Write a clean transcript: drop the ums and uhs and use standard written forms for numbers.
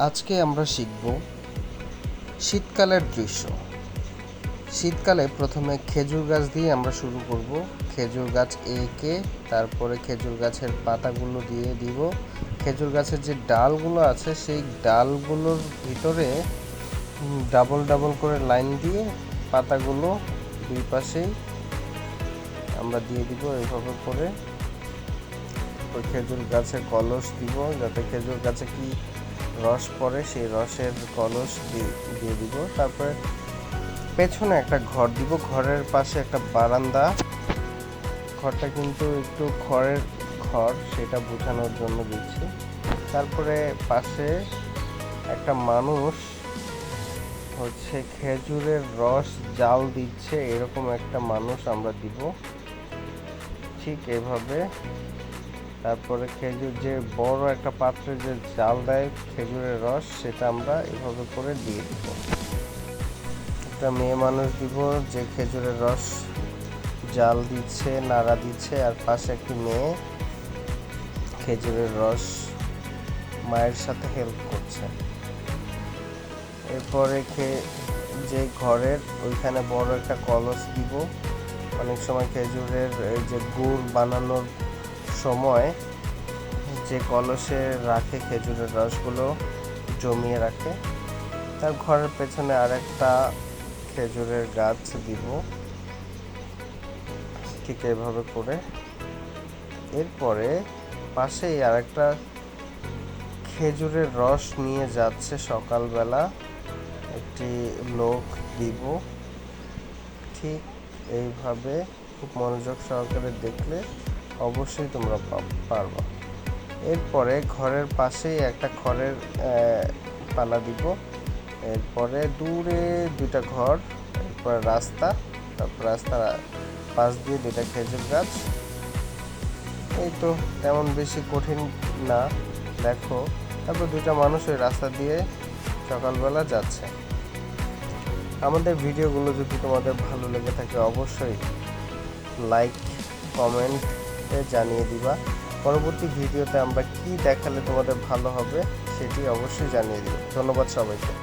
আজকে আমরা শিখব শীতকালের দৃশ্য। শীতকালে প্রথমে খেজুর গাছ দিয়ে আমরা শুরু করব। খেজুর গাছ এঁকে তারপরে খেজুর গাছের পাতাগুলো দিয়ে দিব। খেজুর গাছের যে ডালগুলো আছে সেই ডালগুলোর ভিতরে ডাবল ডাবল করে লাইন দিয়ে পাতাগুলো দুই পাশেই আমরা দিয়ে দিব। এইভাবে করে খেজুর গাছের কলস দিব, যাতে খেজুর গাছে কি রস পড়ে সেই রসের কলস দিয়ে দিব। তারপরে পেছনে একটা ঘর দিব, ঘরের পাশে একটা বারান্দা। ঘরটা কিন্তু একটু খড়ের ঘর, সেটা বোঝানোর জন্য দিচ্ছি। তারপরে পাশে একটা মানুষ খেজুরের রস জাল দিচ্ছে, এরকম একটা মানুষ আমরা দিব ঠিক এভাবে। তারপরে খেজুর যে বড় একটা পাত্রে যে জাল দেয় খেজুরের রস, সেটা আমরা এভাবে করে দিয়ে দিব। একটা মেয়ে মানুষ দিব যে খেজুরের রস জাল দিচ্ছে, নাড়া দিচ্ছে, আর পাশে একটি মেয়ে খেজুরের রস মায়ের সাথে হেল্প করছে। এরপরে যে ঘরের ওইখানে বড় একটা কলস দিব। অনেক সময় খেজুরের যে গুড় বানানোর সময় যে কলসে রাখে খেজুরের রসগুলো জমিয়ে রাখে। তার ঘরের পেছনে আরেকটা খেজুরের গাছ দিব ঠিক এভাবে করে। এরপরে পাশেই আরেকটা খেজুরের রস নিয়ে যাচ্ছে সকালবেলা একটি লোক দিব। ঠিক এইভাবে খুব মনোযোগ সহকারে দেখলে অবশ্যই তোমরা পারবা। এরপরে ঘরের পাশেই একটা খড়ের পালা দিব। এরপরে দূরে দুইটা ঘর, এরপরে রাস্তা, তারপর রাস্তার পাশ দিয়ে দুইটা খেজুর গাছ। এই তো, তেমন বেশি কঠিন না, দেখো। তারপর দুইটা মানুষ ওই রাস্তা দিয়ে সকালবেলা যাচ্ছে। আমাদের ভিডিওগুলো যদি তোমাদের ভালো লেগে থাকে অবশ্যই লাইক কমেন্টে জানিয়ে দিবা। পরবর্তী ভিডিওতে আমরা কি দেখালে তোমাদের ভালো হবে সেটি অবশ্যই জানিয়ে দিবা। ধন্যবাদ সবাইকে।